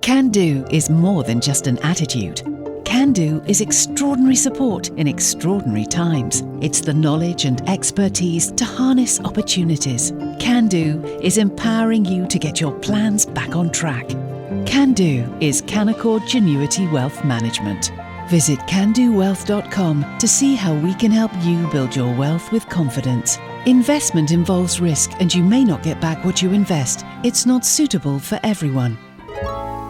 Can do is more than just an attitude. Can do is extraordinary support in extraordinary times. It's the knowledge and expertise to harness opportunities. Can do is empowering you to get your plans back on track. Can do is Canaccord Genuity Wealth Management. Visit candowealth.com to see how we can help you build your wealth with confidence. Investment involves risk and you may not get back what you invest. It's not suitable for everyone.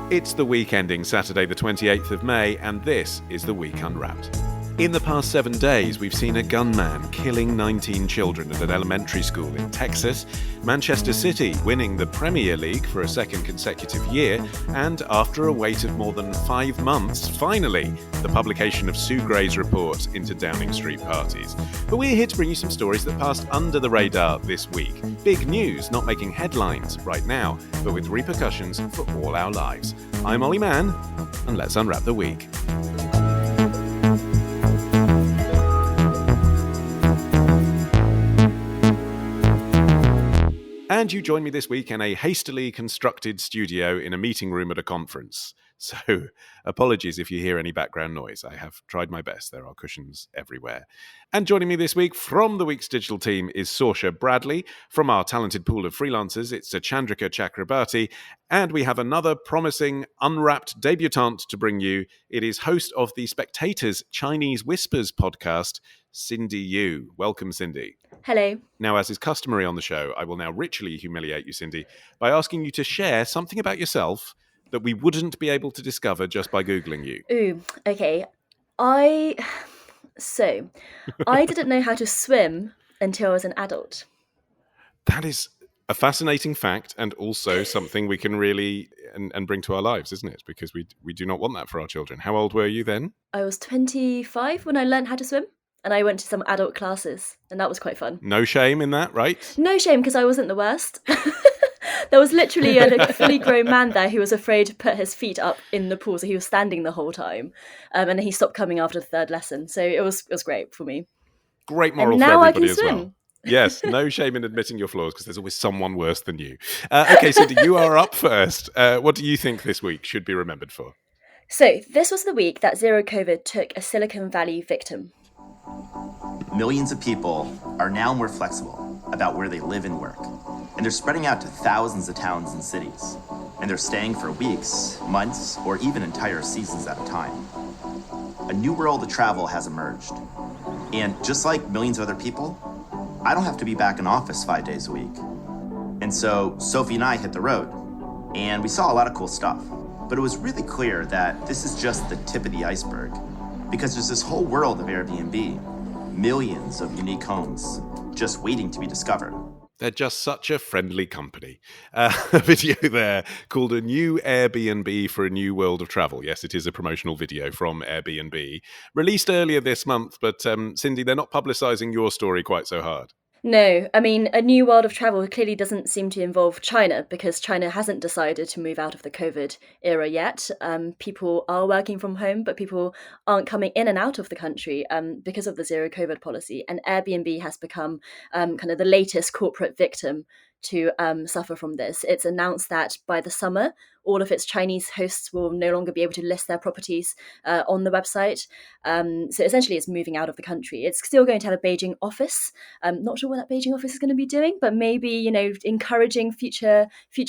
It's the week ending Saturday the 28th of May, and this is The Week Unwrapped. In the past 7 days, we've seen a gunman killing 19 children at an elementary school in Texas, Manchester City winning the Premier League for a second consecutive year, and after a wait of more than 5 months, finally, the publication of Sue Gray's report into Downing Street parties. But we're here to bring you some stories that passed under the radar this week. Big news, not making headlines right now, but with repercussions for all our lives. I'm Olly Mann, and let's unwrap the week. And you join me this week in a hastily constructed studio in a meeting room at a conference. So, apologies if you hear any background noise. I have tried my best. There are cushions everywhere. And joining me this week from the week's digital team is Sorcha Bradley. From our talented pool of freelancers, it's Suchandrika Chakrabarti. And we have another promising, unwrapped debutante to bring you. It is host of the Spectator's Chinese Whispers podcast, Cindy Yu. Welcome, Cindy. Hello. Now, as is customary on the show, I will now ritually humiliate you, Cindy, by asking you to share something about yourself that we wouldn't be able to discover just by Googling you. Ooh, okay. I didn't know how to swim until I was an adult. That is a fascinating fact, and also something we can really and bring to our lives, isn't it? Because we do not want that for our children. How old were you then? I was 25 when I learned how to swim, and I went to some adult classes, and that was quite fun. No shame in that, right? No shame, because I wasn't the worst. There was literally a fully grown man there who was afraid to put his feet up in the pool, so he was standing the whole time, and then he stopped coming after the third lesson. So it was great for me. Great moral and for now everybody I can as swim. Well. Yes, no shame in admitting your flaws, because there's always someone worse than you. Okay, Cindy, you are up first. What do you think this week should be remembered for? So this was the week that Zero COVID took a Silicon Valley victim. Millions of people are now more flexible about where they live and work. And they're spreading out to thousands of towns and cities. And they're staying for weeks, months, or even entire seasons at a time. A new world of travel has emerged. And just like millions of other people, I don't have to be back in office 5 days a week. And so Sophie and I hit the road. And we saw a lot of cool stuff. But it was really clear that this is just the tip of the iceberg. Because there's this whole world of AirBnB. Millions of unique homes just waiting to be discovered. They're just such a friendly company. A video there called A New Airbnb for a New World of Travel. Yes, it is a promotional video from Airbnb. Released earlier this month, but Cindy, they're not publicising your story quite so hard. No, I mean, a new world of travel clearly doesn't seem to involve China, because China hasn't decided to move out of the COVID era yet. People are working from home, but people aren't coming in and out of the country because of the zero COVID policy. And Airbnb has become kind of the latest corporate victim to suffer from this. It's announced that by the summer, all of its Chinese hosts will no longer be able to list their properties on the website. So essentially it's moving out of the country. It's still going to have a Beijing office. Not sure what that Beijing office is going to be doing, but maybe, encouraging future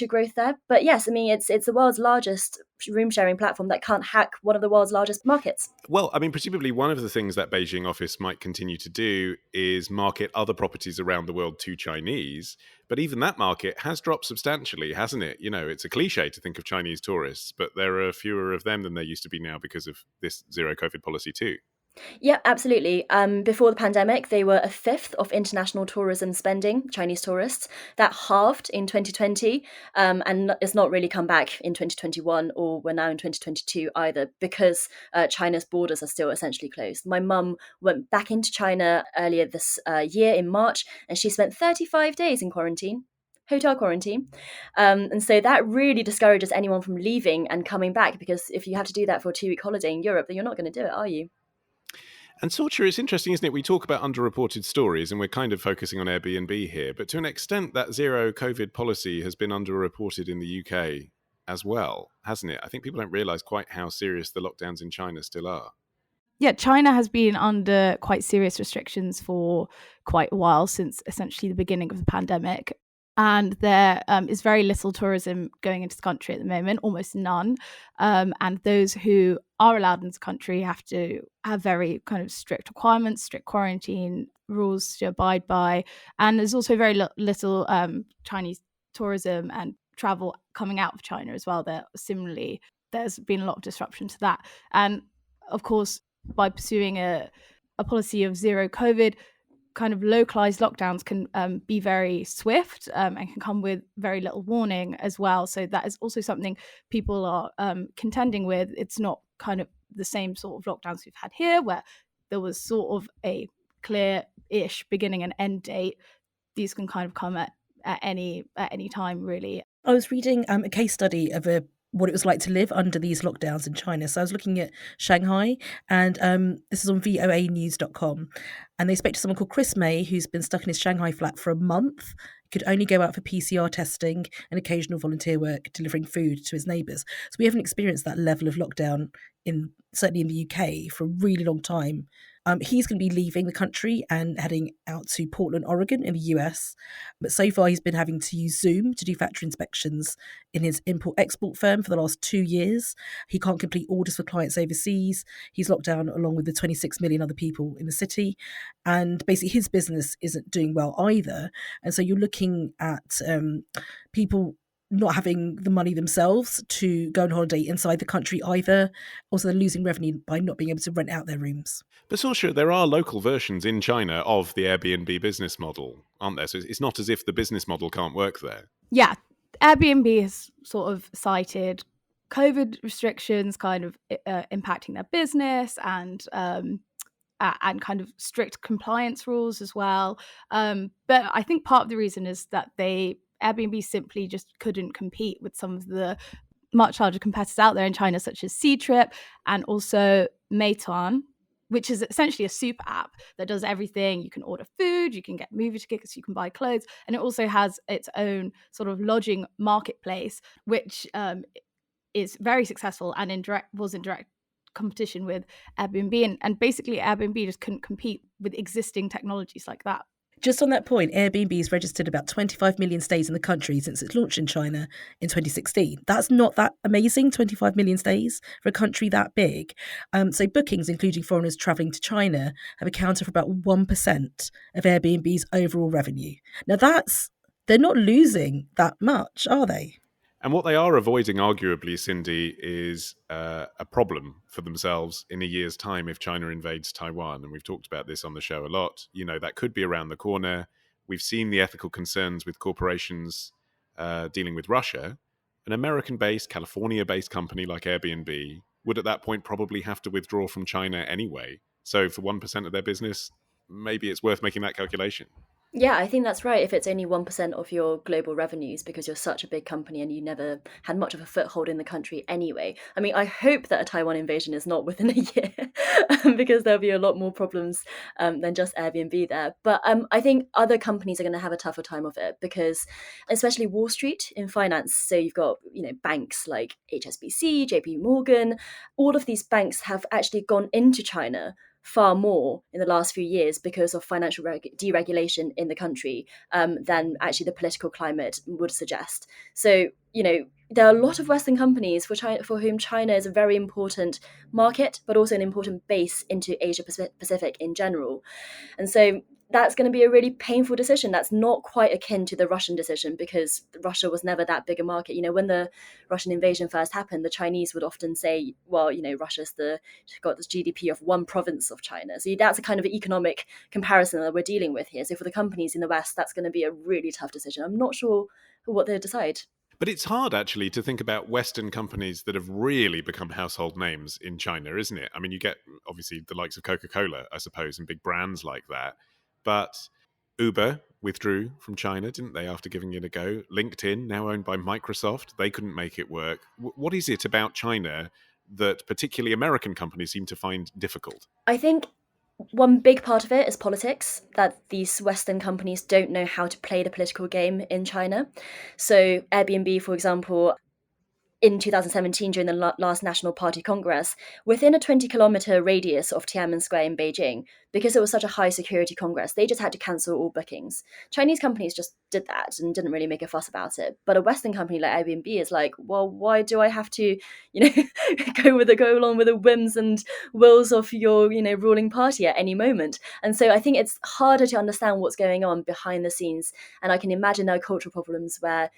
growth there. But yes, I mean, it's the world's largest room sharing platform that can't hack one of the world's largest markets. Well, I mean, presumably one of the things that Beijing office might continue to do is market other properties around the world to Chinese. But even that market has dropped substantially, hasn't it? It's a cliche to think of Chinese tourists, but there are fewer of them than there used to be now because of this zero COVID policy too. Yeah, absolutely. Before the pandemic, they were a fifth of international tourism spending, Chinese tourists. That halved in 2020, and it's not really come back in 2021, or we're now in 2022 either, because China's borders are still essentially closed. My mum went back into China earlier this year in March, and she spent 35 days in quarantine. Hotel quarantine. And so that really discourages anyone from leaving and coming back, because if you have to do that for a 2-week holiday in Europe, then you're not going to do it, are you? And Sorcha, it's interesting, isn't it? We talk about underreported stories, and we're kind of focusing on Airbnb here, but to an extent, that zero COVID policy has been underreported in the UK as well, hasn't it? I think people don't realise quite how serious the lockdowns in China still are. Yeah, China has been under quite serious restrictions for quite a while, since essentially the beginning of the pandemic. And there is very little tourism going into the country at the moment, almost none. And those who are allowed into the country have to have very kind of strict requirements, strict quarantine rules to abide by. And there's also very little Chinese tourism and travel coming out of China as well. Similarly, there's been a lot of disruption to that. And of course, by pursuing a policy of zero COVID, kind of localized lockdowns can be very swift and can come with very little warning as well. So that is also something people are contending with. It's not kind of the same sort of lockdowns we've had here, where there was sort of a clear-ish beginning and end date. These can kind of come at any time, really. I was reading a case study of what it was like to live under these lockdowns in China. So I was looking at Shanghai, and this is on voanews.com. And they spoke to someone called Chris May, who's been stuck in his Shanghai flat for a month, could only go out for PCR testing and occasional volunteer work, delivering food to his neighbours. So we haven't experienced that level of lockdown, certainly in the UK, for a really long time. He's going to be leaving the country and heading out to Portland, Oregon in the US. But so far, he's been having to use Zoom to do factory inspections in his import-export firm for the last 2 years. He can't complete orders for clients overseas. He's locked down along with the 26 million other people in the city. And basically, his business isn't doing well either. And so you're looking at people not having the money themselves to go on holiday inside the country either. Also, they're losing revenue by not being able to rent out their rooms. But Sorcha, there are local versions in China of the Airbnb business model, aren't there? So it's not as if the business model can't work there. Yeah, Airbnb has sort of cited COVID restrictions kind of impacting their business and kind of strict compliance rules as well. But I think part of the reason is that Airbnb simply just couldn't compete with some of the much larger competitors out there in China, such as Ctrip and also Meituan, which is essentially a super app that does everything. You can order food, you can get movie tickets, you can buy clothes, and it also has its own sort of lodging marketplace, which is very successful and was in direct competition with Airbnb. And basically, Airbnb just couldn't compete with existing technologies like that. Just on that point, Airbnb has registered about 25 million stays in the country since its launch in China in 2016. That's not that amazing, 25 million stays for a country that big. So bookings, including foreigners travelling to China, have accounted for about 1% of Airbnb's overall revenue. Now they're not losing that much, are they? And what they are avoiding, arguably, Cindy, is a problem for themselves in a year's time if China invades Taiwan. And we've talked about this on the show a lot. You know, that could be around the corner. We've seen the ethical concerns with corporations dealing with Russia. An American-based, California-based company like Airbnb would at that point probably have to withdraw from China anyway. So for 1% of their business, maybe it's worth making that calculation. Yeah, I think that's right. If it's only 1% of your global revenues because you're such a big company and you never had much of a foothold in the country anyway. I mean, I hope that a Taiwan invasion is not within a year because there'll be a lot more problems than just Airbnb there. But I think other companies are going to have a tougher time of it because especially Wall Street in finance. So you've got, banks like HSBC, JP Morgan, all of these banks have actually gone into China far more in the last few years because of financial deregulation in the country than actually the political climate would suggest. So, there are a lot of Western companies for whom China is a very important market, but also an important base into Asia Pacific in general. And so that's going to be a really painful decision. That's not quite akin to the Russian decision because Russia was never that big a market. When the Russian invasion first happened, the Chinese would often say, well, Russia's got this GDP of one province of China. So that's a kind of economic comparison that we're dealing with here. So for the companies in the West, that's going to be a really tough decision. I'm not sure what they'll decide. But it's hard, actually, to think about Western companies that have really become household names in China, isn't it? I mean, you get, obviously, the likes of Coca-Cola, I suppose, and big brands like that. But Uber withdrew from China, didn't they, after giving it a go? LinkedIn, now owned by Microsoft, they couldn't make it work. What is it about China that particularly American companies seem to find difficult? I think one big part of it is politics, that these Western companies don't know how to play the political game in China. So Airbnb, for example, in 2017 during the last National Party Congress, within a 20-kilometer radius of Tiananmen Square in Beijing, because it was such a high security Congress, they just had to cancel all bookings. Chinese companies just did that and didn't really make a fuss about it. But a Western company like Airbnb is like, well, why do I have to, go along with the whims and wills of your, ruling party at any moment? And so I think it's harder to understand what's going on behind the scenes. And I can imagine there are cultural problems where,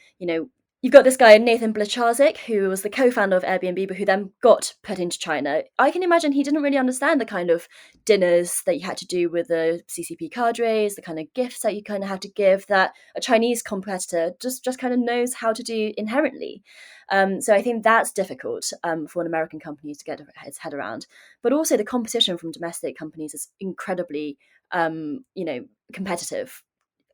you've got this guy, Nathan Blacharczyk, who was the co-founder of Airbnb, but who then got put into China. I can imagine he didn't really understand the kind of dinners that you had to do with the CCP cadres, the kind of gifts that you kind of had to give that a Chinese competitor just kind of knows how to do inherently. So I think that's difficult for an American company to get its head around. But also the competition from domestic companies is incredibly, competitive.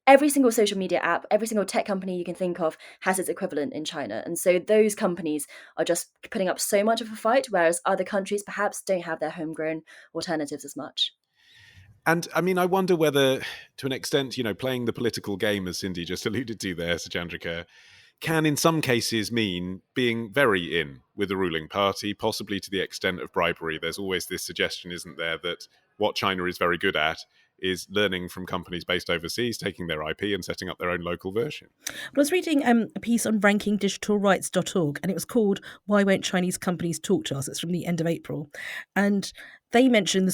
Every single social media app, every single tech company you can think of has its equivalent in China. And so those companies are just putting up so much of a fight, whereas other countries perhaps don't have their homegrown alternatives as much. And I mean, I wonder whether, to an extent, playing the political game, as Cindy just alluded to there, Suchandrika, can in some cases mean being very in with the ruling party, possibly to the extent of bribery. There's always this suggestion, isn't there, that what China is very good at is learning from companies based overseas, taking their IP and setting up their own local version. But I was reading a piece on rankingdigitalrights.org, and it was called "Why Won't Chinese Companies Talk to Us?" It's from the end of April. And they mentioned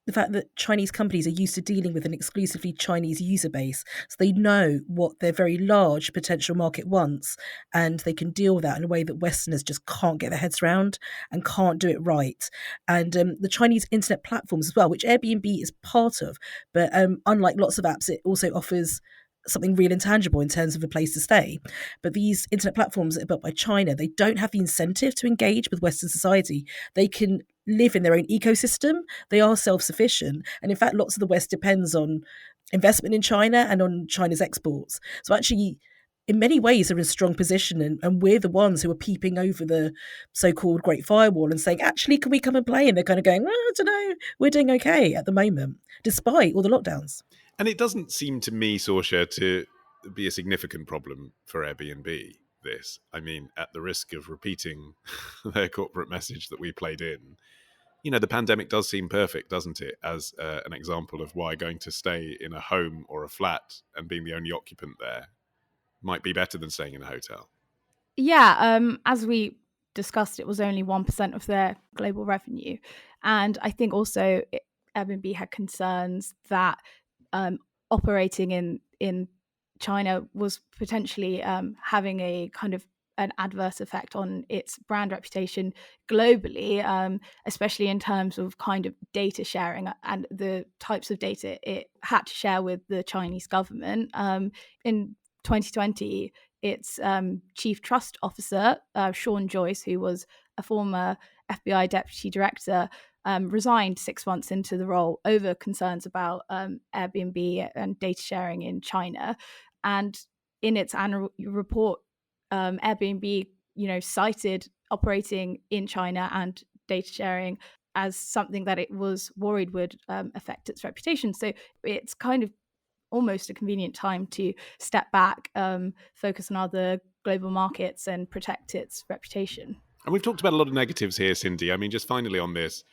the fact that Chinese companies are used to dealing with an exclusively Chinese user base. So they know what their very large potential market wants, and they can deal with that in a way that Westerners just can't get their heads around and can't do it right. And the Chinese internet platforms as well, which Airbnb is part of, but unlike lots of apps, it also offers something real and tangible in terms of a place to stay. But these internet platforms that are built by China, they don't have the incentive to engage with Western society. They can live in their own ecosystem. They are self-sufficient. And in fact, lots of the West depends on investment in China and on China's exports. So actually, in many ways, they're in a strong position. And we're the ones who are peeping over the so-called Great Firewall and saying, actually, can we come and play? And they're kind of going, I don't know, we're doing okay at the moment, despite all the lockdowns. And it doesn't seem to me, Sorcha, to be a significant problem for Airbnb, this. I mean, at the risk of repeating their corporate message that we played in, the pandemic does seem perfect, doesn't it, as an example of why going to stay in a home or a flat and being the only occupant there might be better than staying in a hotel. Yeah, as we discussed, it was only 1% of their global revenue. And I think also Airbnb had concerns that operating in China was potentially having a kind of an adverse effect on its brand reputation globally, especially in terms of kind of data sharing and the types of data it had to share with the Chinese government. In 2020, its chief trust officer, Sean Joyce, who was a former FBI deputy director, resigned 6 months into the role over concerns about Airbnb and data sharing in China. And in its annual report, Airbnb, cited operating in China and data sharing as something that it was worried would affect its reputation. So it's kind of almost a convenient time to step back, focus on other global markets and protect its reputation. And we've talked about a lot of negatives here, Cindy. I mean, just finally on this,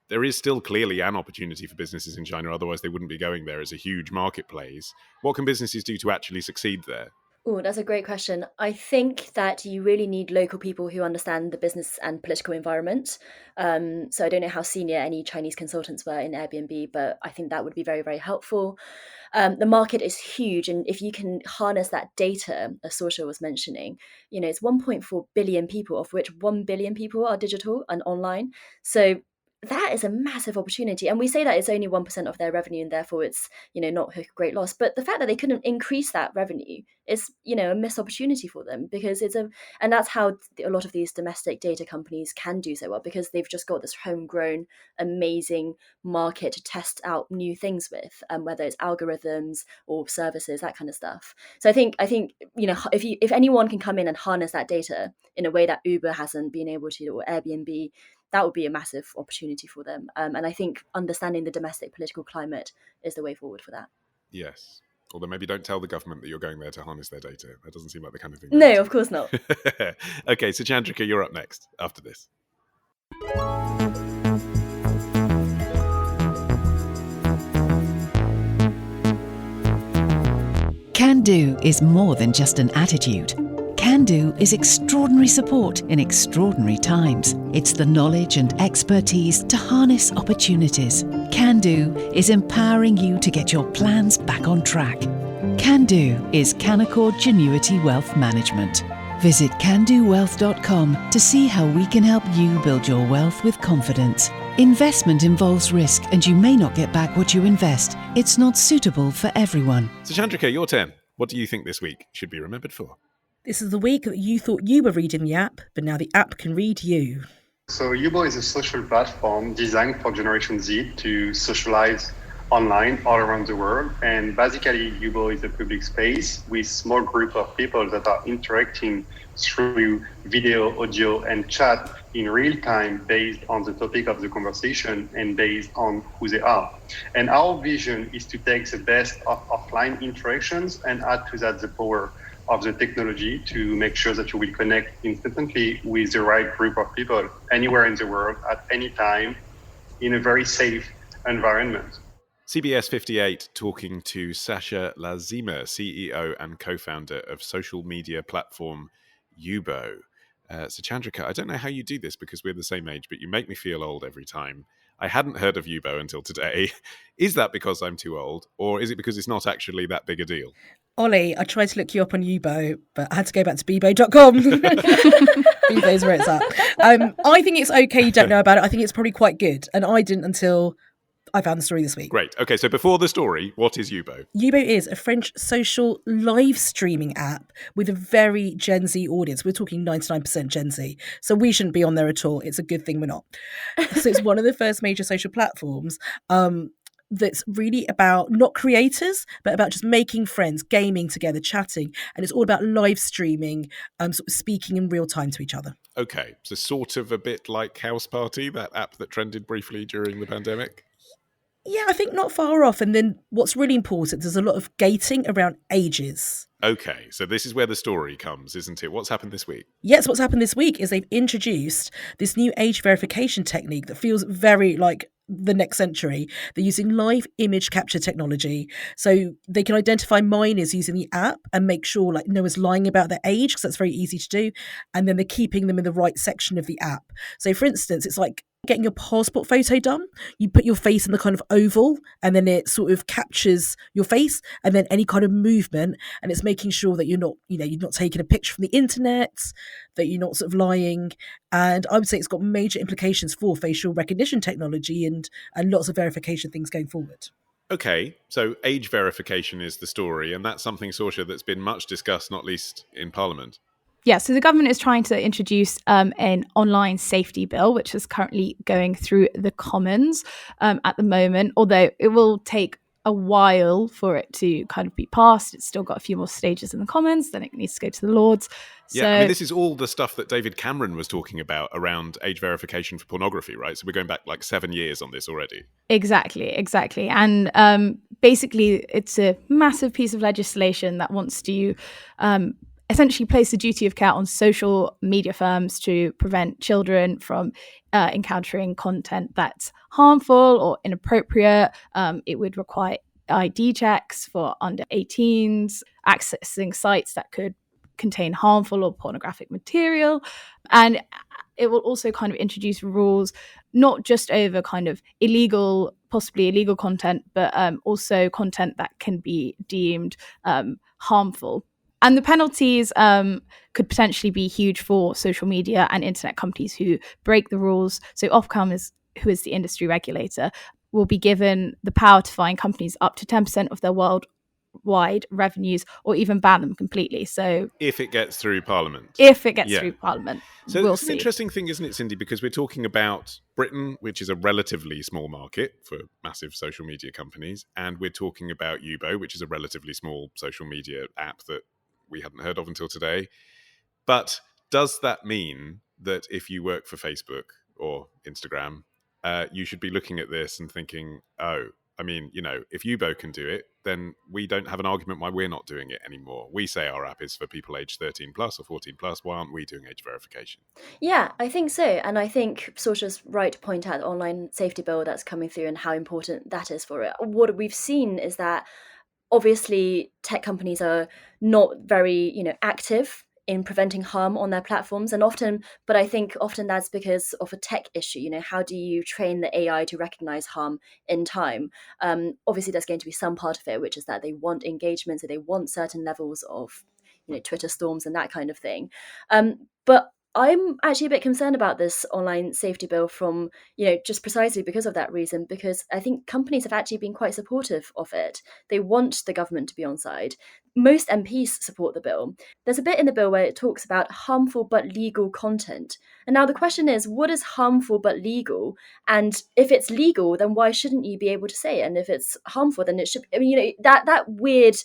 there is still clearly an opportunity for businesses in China, otherwise they wouldn't be going there. It's a huge marketplace. What can businesses do to actually succeed there? Oh, that's a great question. I think that you really need local people who understand the business and political environment. So I don't know how senior any Chinese consultants were in Airbnb, but I think that would be very, very helpful. The market is huge, and if you can harness that data, as Sorcha was mentioning, it's 1.4 billion people, of which 1 billion people are digital and online. So that is a massive opportunity. And we say that it's only 1% of their revenue and therefore it's, not a great loss. But the fact that they couldn't increase that revenue is, a missed opportunity for them, because and that's how a lot of these domestic data companies can do so well, because they've just got this homegrown, amazing market to test out new things with, whether it's algorithms or services, that kind of stuff. So I think, if anyone can come in and harness that data in a way that Uber hasn't been able to, or Airbnb, that would be a massive opportunity for them. And I think understanding the domestic political climate is the way forward for that. Yes. Although maybe don't tell the government that you're going there to harness their data. That doesn't seem like the kind of thing. No, of course not. Okay, so Chandrika, you're up next after this. Can do is more than just an attitude. Can do is extraordinary support in extraordinary times. It's the knowledge and expertise to harness opportunities. Can do is empowering you to get your plans back on track. Can do is Canaccord Genuity Wealth Management. Visit candowealth.com to see how we can help you build your wealth with confidence. Investment involves risk and you may not get back what you invest. It's not suitable for everyone. So Chandrika, your turn. What do you think this week should be remembered for? This is the week that you thought you were reading the app, but now the app can read you. So Yubo is a social platform designed for Generation Z to socialize online all around the world. And basically, Yubo is a public space with small group of people that are interacting through video, audio, and chat in real time based on the topic of the conversation and based on who they are. And our vision is to take the best of offline interactions and add to that the power of the technology to make sure that you will connect instantly with the right group of people anywhere in the world at any time in a very safe environment. CBS 58 talking to Sasha Lazima, CEO and co-founder of social media platform Yubo. So Chandrika, I don't know how you do this because we're the same age, but you make me feel old every time. I hadn't heard of Yubo until today. Is that because I'm too old, or is it because it's not actually that big a deal? Ollie, I tried to look you up on Yubo, but I had to go back to Bebo.com. Bebo's where it's at. I think it's okay you don't know about it. I think it's probably quite good. And I didn't until I found the story this week. Great. Okay, so before the story, what is Yubo? Yubo is a French social live streaming app with a very Gen Z audience. We're talking 99% Gen Z. So we shouldn't be on there at all. It's a good thing we're not. So it's one of the first major social platforms that's really about not creators, but about just making friends, gaming together, chatting. And it's all about live streaming, sort of speaking in real time to each other. Okay, so sort of a bit like House Party, that app that trended briefly during the pandemic? Yeah, I think not far off. And then what's really important, there's a lot of gating around ages. Okay, so this is where the story comes, isn't it? What's happened this week? Yes, what's happened this week is they've introduced this new age verification technique that feels very like the next century. They're using live image capture technology. So they can identify minors using the app and make sure like no one's lying about their age, because that's very easy to do. And then they're keeping them in the right section of the app. So for instance, it's like getting your passport photo done. You put your face in the kind of oval and then it sort of captures your face and then any kind of movement, and it's making sure that you're not taking a picture from the internet, that you're not sort of lying. And I would say it's got major implications for facial recognition technology and lots of verification things going forward. Okay, so age verification is the story, and that's something, Sorcha, that's been much discussed, not least in Parliament. Yeah, so the government is trying to introduce an online safety bill, which is currently going through the Commons at the moment, although it will take a while for it to kind of be passed. It's still got a few more stages in the Commons, then it needs to go to the Lords. Yeah, I mean, this is all the stuff that David Cameron was talking about around age verification for pornography, right? So we're going back like 7 years on this already. Exactly. And basically, it's a massive piece of legislation that wants to essentially place the duty of care on social media firms to prevent children from encountering content that's harmful or inappropriate. It would require ID checks for under 18s, accessing sites that could contain harmful or pornographic material. And it will also kind of introduce rules, not just over kind of possibly illegal content, but also content that can be deemed harmful. And the penalties could potentially be huge for social media and internet companies who break the rules. So Ofcom, who is the industry regulator, will be given the power to fine companies up to 10% of their worldwide revenues, or even ban them completely. So if it gets through Parliament. Through Parliament. So it's an interesting thing, isn't it, Cindy? Because we're talking about Britain, which is a relatively small market for massive social media companies, and we're talking about Yubo, which is a relatively small social media app that we hadn't heard of until today. But does that mean that if you work for Facebook or Instagram, you should be looking at this and thinking, oh, I mean, if Yubo can do it, then we don't have an argument why we're not doing it anymore. We say our app is for people aged 13 plus or 14 plus. Why aren't we doing age verification? Yeah, I think so. And I think Sorcha's right to point out the online safety bill that's coming through and how important that is for it. What we've seen is that obviously tech companies are not very, active in preventing harm on their platforms, and but I think often that's because of a tech issue. How do you train the AI to recognize harm in time? Obviously there's going to be some part of it which is that they want engagement, so they want certain levels of Twitter storms and that kind of thing. But I'm actually a bit concerned about this online safety bill from, just precisely because of that reason, because I think companies have actually been quite supportive of it. They want the government to be on side. Most MPs support the bill. There's a bit in the bill where it talks about harmful but legal content. And now the question is, what is harmful but legal? And if it's legal, then why shouldn't you be able to say it? And if it's harmful, then it should, that weird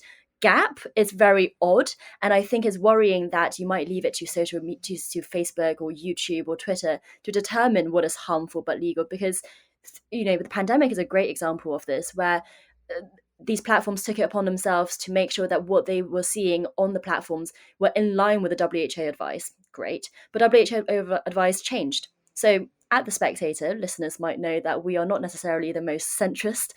gap is very odd, and I think is worrying that you might leave it to social media, to Facebook or YouTube or Twitter to determine what is harmful but legal, because the pandemic is a great example of this, where these platforms took it upon themselves to make sure that what they were seeing on the platforms were in line with the WHO advice. Great, but WHO advice changed. So at The Spectator, listeners might know that we are not necessarily the most centrist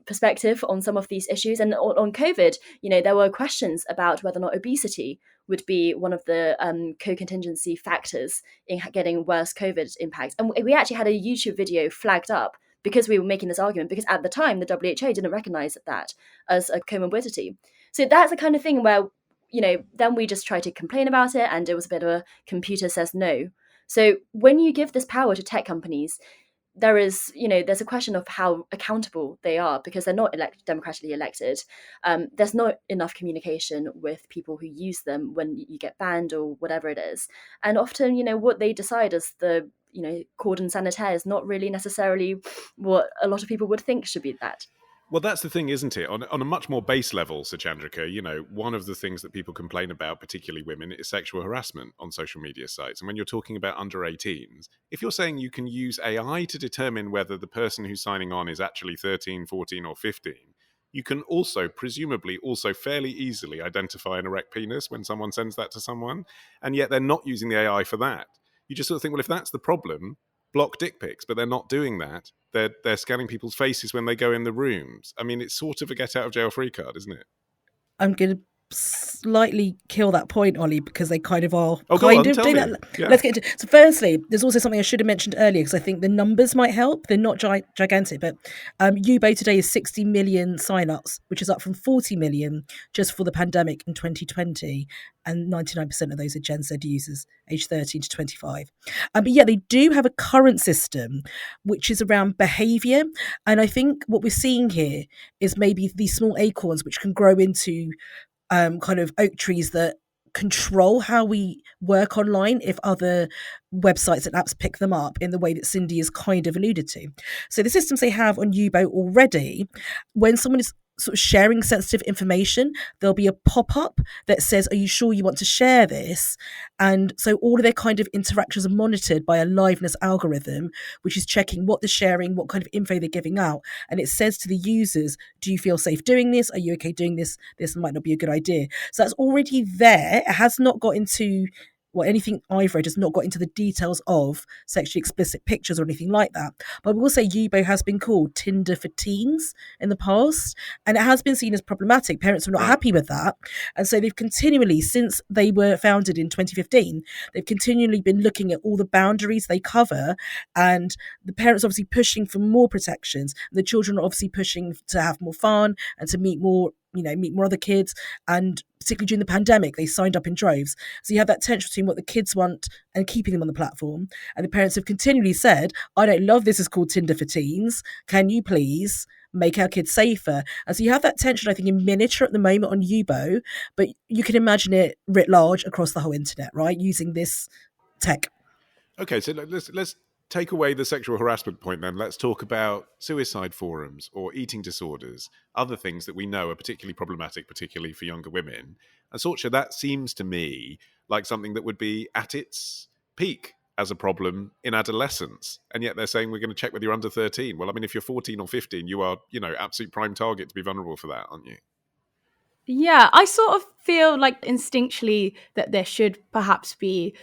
perspective on some of these issues. And on COVID, there were questions about whether or not obesity would be one of the co-contingency factors in getting worse COVID impacts. And we actually had a YouTube video flagged up because we were making this argument, because at the time, the WHO didn't recognize that as a comorbidity. So that's the kind of thing where, then we just try to complain about it, and it was a bit of a computer says no. So when you give this power to tech companies, there's a question of how accountable they are, because they're not democratically elected. There's not enough communication with people who use them when you get banned or whatever it is. And often, what they decide as the, cordon sanitaire is not really necessarily what a lot of people would think should be that. Well, that's the thing, isn't it? On a much more base level, Suchandrika, one of the things that people complain about, particularly women, is sexual harassment on social media sites. And when you're talking about under 18s, if you're saying you can use AI to determine whether the person who's signing on is actually 13, 14 or 15, you can also, presumably, fairly easily identify an erect penis when someone sends that to someone. And yet they're not using the AI for that. You just sort of think, well, if that's the problem, block dick pics, but they're not doing that. They're scanning people's faces when they go in the rooms. I mean, it's sort of a get out of jail free card, isn't it? I'm going to slightly kill that point, Ollie, because they kind of are doing that. Yeah. Let's get into. So firstly, there's also something I should have mentioned earlier, because I think the numbers might help. They're not gigantic, but Yubo today is 60 million signups, which is up from 40 million just for the pandemic in 2020, and 99% of those are Gen Z users, aged 13 to 25. But yeah, they do have a current system which is around behaviour, and I think what we're seeing here is maybe these small acorns which can grow into kind of oak trees that control how we work online if other websites and apps pick them up, in the way that Cindy has kind of alluded to. So the systems they have on Yubo already, when someone is sort of sharing sensitive information, there'll be a pop-up that says, are you sure you want to share this? And so all of their kind of interactions are monitored by a liveness algorithm, which is checking what they're sharing, what kind of info they're giving out. And it says to the users, do you feel safe doing this? Are you okay doing this? This might not be a good idea. So that's already there. It has not got into anything I've read has not got into the details of sexually explicit pictures or anything like that. But I will say Yubo has been called Tinder for teens in the past, and it has been seen as problematic. Parents are not happy with that. And so they've continually, since they were founded in 2015, they've continually been looking at all the boundaries they cover, and the parents obviously pushing for more protections. The children are obviously pushing to have more fun and to meet more other kids, and particularly during the pandemic, they signed up in droves. So you have that tension between what the kids want and keeping them on the platform. And the parents have continually said, I don't love this is called Tinder for teens. Can you please make our kids safer? And so you have that tension, I think, in miniature at the moment on Yubo, but you can imagine it writ large across the whole internet, right? Using this tech. Okay, so let's take away the sexual harassment point then. Let's talk about suicide forums or eating disorders, other things that we know are particularly problematic, particularly for younger women. And Sorcha, that seems to me like something that would be at its peak as a problem in adolescence, and yet they're saying we're going to check whether you're under 13. Well, I mean, if you're 14 or 15, you are, absolute prime target to be vulnerable for that, aren't you? Yeah, I sort of feel like instinctually that there should perhaps be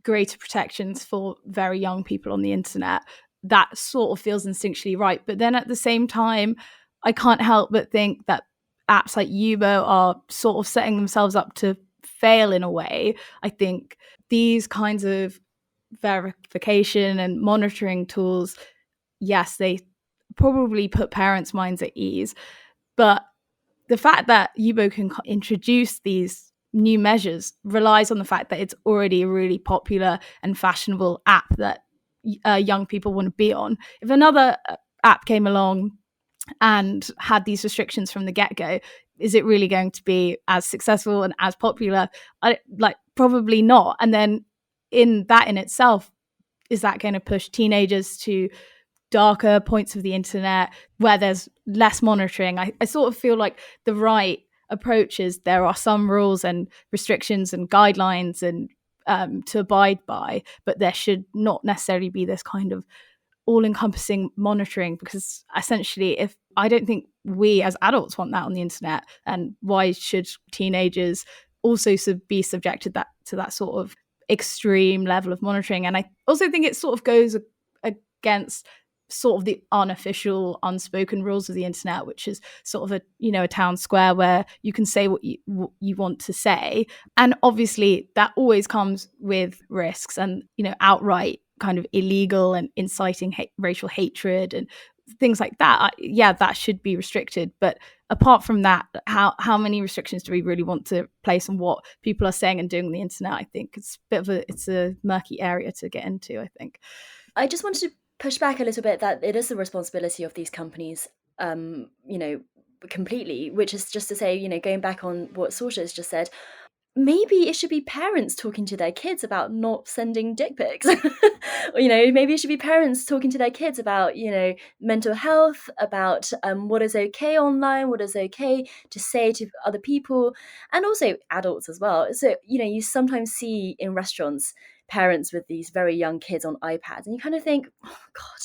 greater protections for very young people on the internet. That sort of feels instinctually right. But then at the same time, I can't help but think that apps like Yubo are sort of setting themselves up to fail in a way. I think these kinds of verification and monitoring tools, yes, they probably put parents' minds at ease. But the fact that Yubo can introduce these new measures relies on the fact that it's already a really popular and fashionable app that young people want to be on. If another app came along and had these restrictions from the get-go, is it really going to be as successful and as popular? Probably not. And then in itself, is that going to push teenagers to darker points of the internet where there's less monitoring? I sort of feel like the right approach is there are some rules and restrictions and guidelines and to abide by, but there should not necessarily be this kind of all-encompassing monitoring, because essentially, if I don't think we as adults want that on the internet, and why should teenagers also be subjected to that sort of extreme level of monitoring? And I also think it sort of goes against sort of the unofficial, unspoken rules of the internet, which is sort of a town square where you can say what you want to say, and obviously that always comes with risks and outright kind of illegal and inciting racial hatred and things like that. That should be restricted. But apart from that, how many restrictions do we really want to place on what people are saying and doing on the internet? I think it's a murky area to get into, I think. I just wanted to push back a little bit that it is the responsibility of these companies, completely, which is just to say, going back on what Sorcha has just said, maybe it should be parents talking to their kids about not sending dick pics. Or, maybe it should be parents talking to their kids about, mental health, about what is okay online, what is okay to say to other people, and also adults as well. So, you sometimes see in restaurants parents with these very young kids on iPads, and you kind of think, oh God,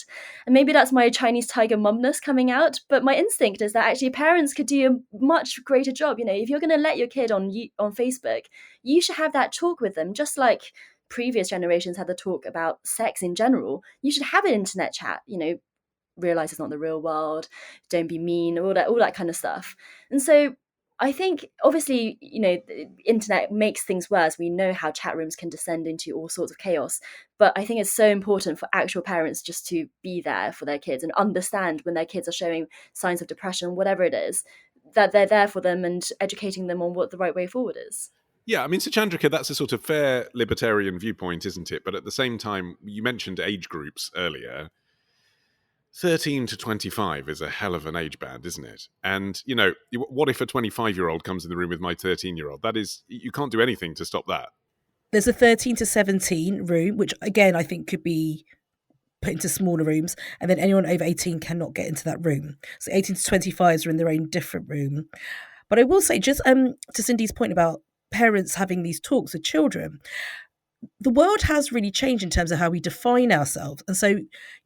and maybe that's my Chinese tiger mumness coming out, but my instinct is that actually parents could do a much greater job. If you're going to let your kid on Facebook, you should have that talk with them, just like previous generations had the talk about sex in general. You should have an internet chat, realize it's not the real world, don't be mean, all that kind of stuff. And so I think, obviously, the internet makes things worse. We know how chat rooms can descend into all sorts of chaos. But I think it's so important for actual parents just to be there for their kids and understand when their kids are showing signs of depression, whatever it is, that they're there for them and educating them on what the right way forward is. Yeah, I mean, Suchandrika, that's a sort of fair libertarian viewpoint, isn't it? But at the same time, you mentioned age groups earlier. 13 to 25 is a hell of an age band, isn't it? And, what if a 25-year-old comes in the room with my 13-year-old? That is, you can't do anything to stop that. There's a 13 to 17 room, which, again, I think could be put into smaller rooms. And then anyone over 18 cannot get into that room. So 18 to 25s are in their own different room. But I will say, just to Cindy's point about parents having these talks with children, the world has really changed in terms of how we define ourselves. And so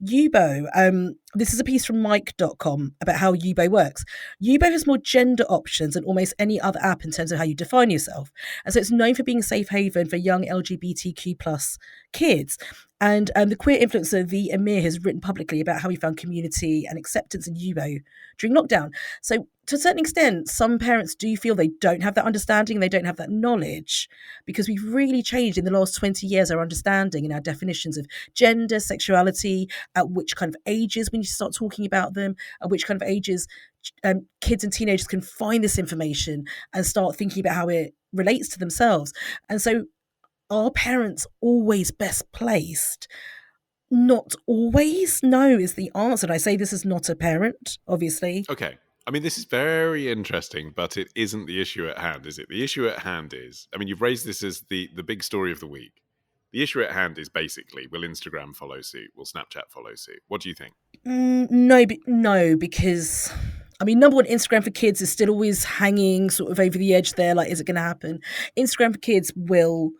Yubo, this is a piece from Mike.com about how Yubo works. Yubo has more gender options than almost any other app in terms of how you define yourself. And so it's known for being a safe haven for young LGBTQ plus kids. And the queer influencer V. Amir has written publicly about how he found community and acceptance in Yubo during lockdown. So to a certain extent, some parents do feel they don't have that understanding, they don't have that knowledge, because we've really changed in the last 20 years our understanding and our definitions of gender, sexuality, at which kind of ages we need to start talking about them, at which kind of ages kids and teenagers can find this information and start thinking about how it relates to themselves. And so are parents always best placed? Not always. No is the answer. And I say this is not a parent, obviously. Okay. I mean, this is very interesting, but it isn't the issue at hand, is it? The issue at hand is, I mean, you've raised this as the big story of the week. The issue at hand is basically, will Instagram follow suit? Will Snapchat follow suit? What do you think? No, because, I mean, number one, Instagram for kids is still always hanging sort of over the edge there. Like, is it going to happen? Instagram for kids will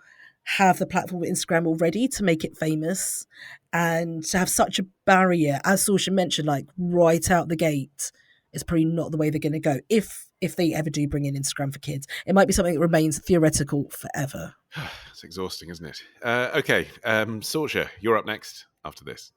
have the platform with Instagram already to make it famous, and to have such a barrier, as Sorcha mentioned, like right out the gate, is probably not the way they're going to go. If they ever do bring in Instagram for kids, it might be something that remains theoretical forever. It's exhausting, isn't it? Okay, Sorcha, you're up next after this.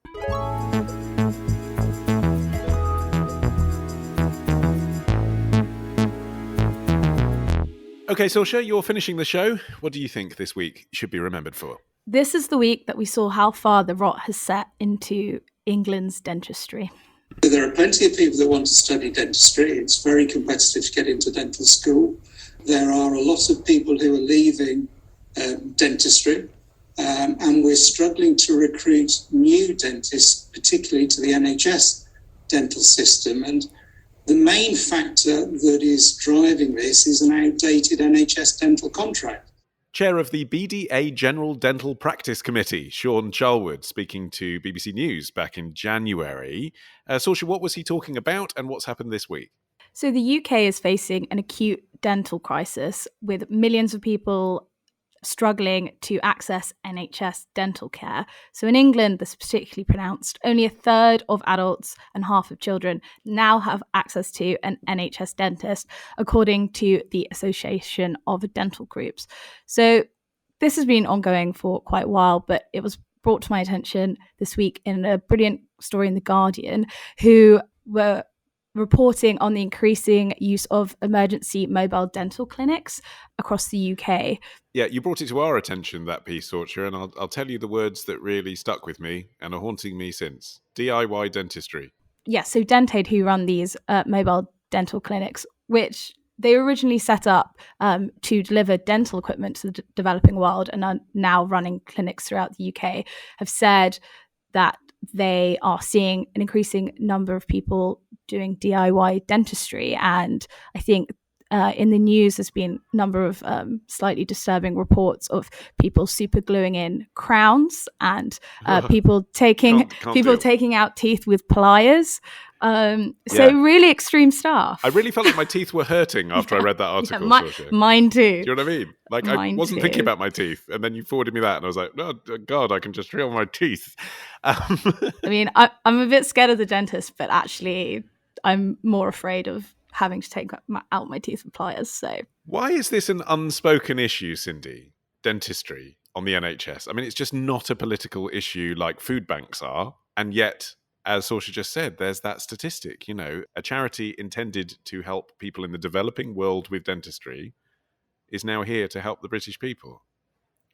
Okay, Sorcha, you're finishing the show. What do you think this week should be remembered for? This is the week that we saw how far the rot has set into England's dentistry. There are plenty of people that want to study dentistry. It's very competitive to get into dental school. There are a lot of people who are leaving dentistry, and we're struggling to recruit new dentists, particularly to the NHS dental system. And the main factor that is driving this is an outdated NHS dental contract. Chair of the BDA General Dental Practice Committee, Sean Charlwood, speaking to BBC News back in January. Sorcha, what was he talking about and what's happened this week? So the UK is facing an acute dental crisis with millions of people struggling to access NHS dental care. So in England, this is particularly pronounced. Only a third of adults and half of children now have access to an NHS dentist, according to the Association of Dental Groups. So this has been ongoing for quite a while, but it was brought to my attention this week in a brilliant story in The Guardian, who were reporting on the increasing use of emergency mobile dental clinics across the UK. Yeah, you brought it to our attention, that piece, Sorcha, and I'll tell you the words that really stuck with me and are haunting me since. DIY dentistry. Yeah, so Dentaid, who run these mobile dental clinics, which they were originally set up to deliver dental equipment to the developing world and are now running clinics throughout the UK, have said that they are seeing an increasing number of people doing DIY dentistry. And I think in the news, there's been a number of slightly disturbing reports of people super gluing in crowns and people taking out teeth with pliers. So really extreme stuff. I really felt like my teeth were hurting after I read that article. Mine too. Do you know what I mean? Like I wasn't thinking about my teeth, and then you forwarded me that, and I was like, "Oh God, I can just feel my teeth." I mean, I'm a bit scared of the dentist, but actually, I'm more afraid of having to take out my teeth with pliers. So why is this an unspoken issue, Cindy? Dentistry on the NHS. I mean, it's just not a political issue like food banks are, and yet, as Sorcha just said, there's that statistic, a charity intended to help people in the developing world with dentistry is now here to help the British people.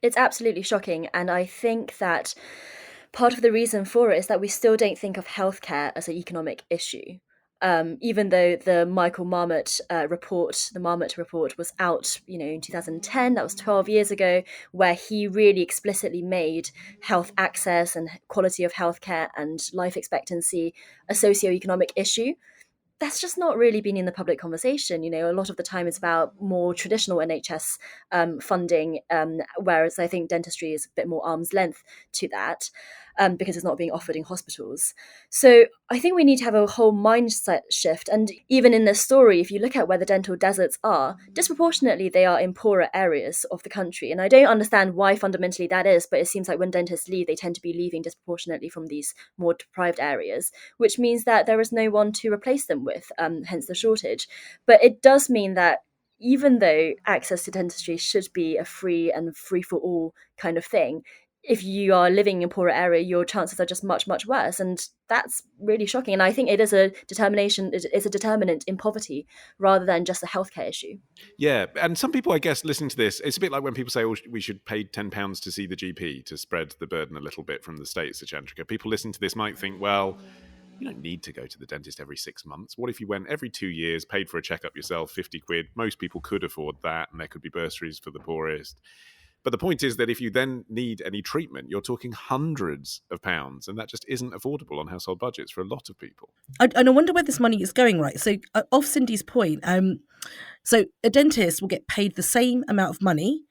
It's absolutely shocking. And I think that part of the reason for it is that we still don't think of healthcare as an economic issue. Even though the Marmot report was out, in 2010, that was 12 years ago, where he really explicitly made health access and quality of healthcare and life expectancy a socioeconomic issue. That's just not really been in the public conversation. A lot of the time it's about more traditional NHS funding, whereas I think dentistry is a bit more arm's length to that. Because it's not being offered in hospitals. So I think we need to have a whole mindset shift. And even in this story, if you look at where the dental deserts are, disproportionately they are in poorer areas of the country. And I don't understand why fundamentally that is, but it seems like when dentists leave, they tend to be leaving disproportionately from these more deprived areas, which means that there is no one to replace them with, hence the shortage. But it does mean that even though access to dentistry should be a free and free-for-all kind of thing, if you are living in a poorer area, your chances are just much, much worse. And that's really shocking. And I think it is a determinant in poverty rather than just a healthcare issue. Yeah. And some people, I guess, listening to this, it's a bit like when people say, we should pay £10 to see the GP to spread the burden a little bit from the States, Suchandrika. People listening to this might think, well, you don't need to go to the dentist every 6 months. What if you went every 2 years, paid for a checkup yourself, 50 quid? Most people could afford that, and there could be bursaries for the poorest. But the point is that if you then need any treatment, you're talking hundreds of pounds, and that just isn't affordable on household budgets for a lot of people. And I wonder where this money is going, right? So off Cindy's point, so a dentist will get paid the same amount of money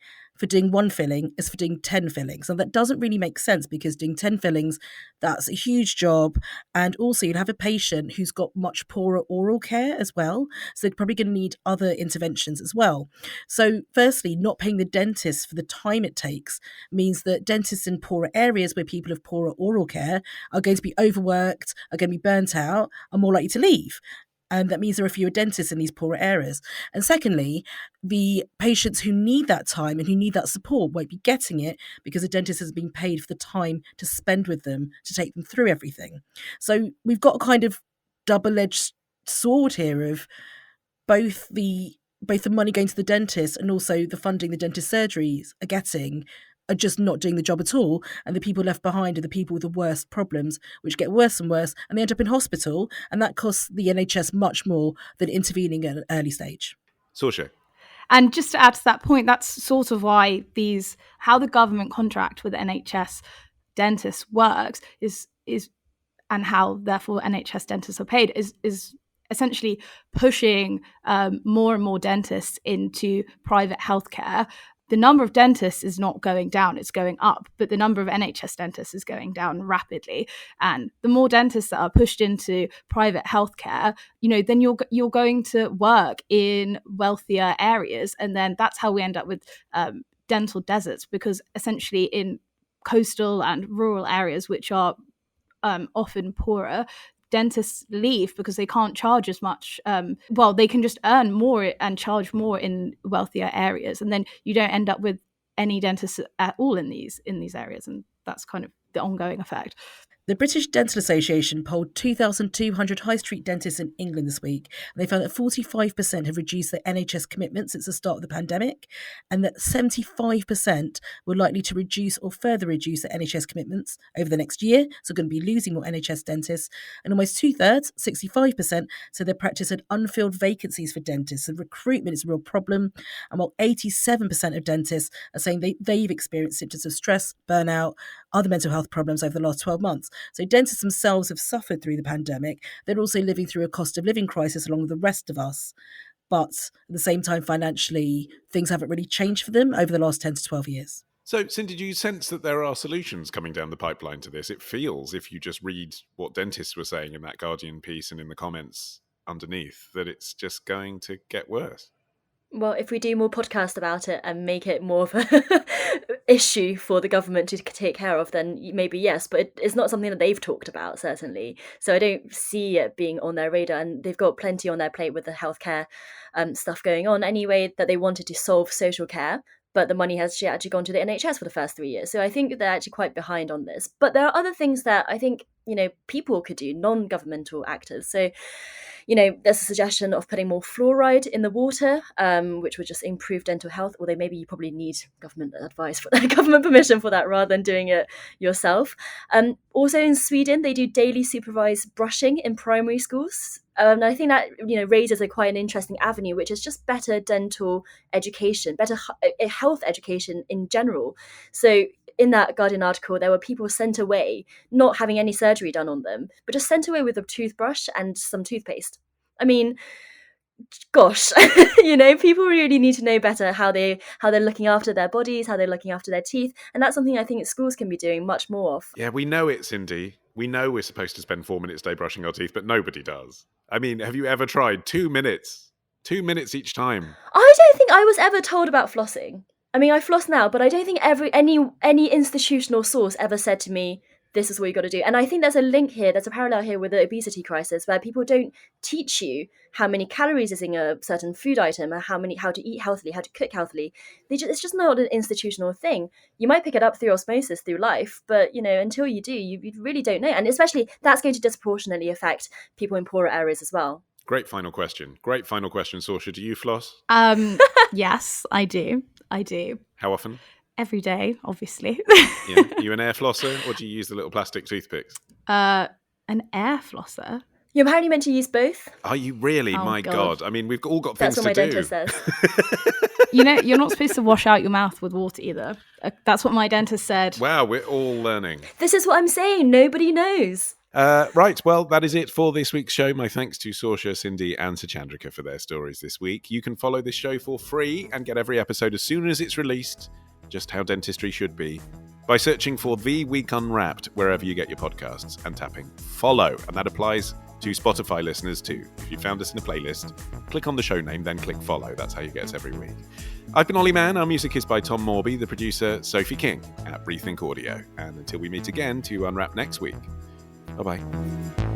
for doing one filling as for doing 10 fillings. And that doesn't really make sense, because doing 10 fillings, that's a huge job. And also you'd have a patient who's got much poorer oral care as well. So they're probably going to need other interventions as well. So firstly, not paying the dentist for the time it takes means that dentists in poorer areas where people have poorer oral care are going to be overworked, are going to be burnt out, are more likely to leave. And that means there are fewer dentists in these poorer areas. And secondly, the patients who need that time and who need that support won't be getting it because the dentist has been paid for the time to spend with them to take them through everything. So we've got a kind of double-edged sword here of both the money going to the dentist and also the funding the dentist surgeries are getting are just not doing the job at all, and the people left behind are the people with the worst problems, which get worse and worse, and they end up in hospital, and that costs the NHS much more than intervening at an early stage. Sorcha. And just to add to that point, that's sort of why how the government contract with NHS dentists works is and how therefore NHS dentists are paid is essentially pushing more and more dentists into private healthcare. The number of dentists is not going down, it's going up, but the number of NHS dentists is going down rapidly. And the more dentists that are pushed into private healthcare, then you're going to work in wealthier areas. And then that's how we end up with dental deserts, because essentially in coastal and rural areas, which are often poorer, dentists leave because they can't charge as much. They can just earn more and charge more in wealthier areas, and then you don't end up with any dentists at all in these areas, and that's kind of the ongoing effect. The British Dental Association polled 2,200 high street dentists in England this week, and they found that 45% have reduced their NHS commitments since the start of the pandemic, and that 75% were likely to reduce or further reduce their NHS commitments over the next year, so going to be losing more NHS dentists. And almost two-thirds, 65%, said their practice had unfilled vacancies for dentists, and recruitment is a real problem. And while 87% of dentists are saying they've experienced symptoms of stress, burnout, other mental health problems over the last 12 months. So dentists themselves have suffered through the pandemic. They're also living through a cost of living crisis along with the rest of us. But at the same time, financially, things haven't really changed for them over the last 10 to 12 years. So, Cindy, do you sense that there are solutions coming down the pipeline to this? It feels, if you just read what dentists were saying in that Guardian piece and in the comments underneath, that it's just going to get worse. Well, if we do more podcasts about it and make it more of a issue for the government to take care of, then maybe yes, but it's not something that they've talked about, certainly. So I don't see it being on their radar, and they've got plenty on their plate with the healthcare stuff going on anyway, that they wanted to solve social care, but the money has actually gone to the NHS for the first 3 years. So I think they're actually quite behind on this. But there are other things that I think, people could do, non-governmental actors. So, there's a suggestion of putting more fluoride in the water, which would just improve dental health, although maybe you probably need government advice for that, government permission for that rather than doing it yourself. Also in Sweden, they do daily supervised brushing in primary schools. And I think that, raises quite an interesting avenue, which is just better dental education, better health education in general. So in that Guardian article, there were people sent away, not having any surgery done on them, but just sent away with a toothbrush and some toothpaste. I mean, gosh, people really need to know better how they're looking after their bodies, how they're looking after their teeth. And that's something I think schools can be doing much more of. Yeah, we know it, Cindy. We know we're supposed to spend 4 minutes a day brushing our teeth, but nobody does. I mean, have you ever tried 2 minutes? 2 minutes each time. I don't think I was ever told about flossing. I mean, I floss now, but I don't think any institutional source ever said to me, this is what you got to do. And I think there's a link here, there's a parallel here with the obesity crisis, where people don't teach you how many calories is in a certain food item, or how to eat healthily, how to cook healthily. It's just not an institutional thing. You might pick it up through osmosis, through life, but until you do, you really don't know. And especially that's going to disproportionately affect people in poorer areas as well. Great final question, Sorcha. Do you floss? Yes, I do. How often? Every day, obviously. Yeah. Are you an air flosser, or do you use the little plastic toothpicks? An air flosser? You're apparently meant to use both. Are you really? Oh, my God. I mean, we've all got That's things what to my do. dentist says. You're not supposed to wash out your mouth with water either. That's what my dentist said. Wow, we're all learning. This is what I'm saying. Nobody knows. Right, well, that is it for this week's show. My thanks to Sorcha, Cindy and Suchandrika for their stories this week. You can follow this show for free and get every episode as soon as it's released just how dentistry should be by searching for The Week Unwrapped wherever you get your podcasts and tapping follow. And that applies to Spotify listeners too. If you found us in a playlist, click on the show name, then click follow. That's how you get us every week. I've been Olly Mann. Our music is by Tom Morby, the producer Sophie King at Rethink Audio. And until we meet again to unwrap next week, bye-bye.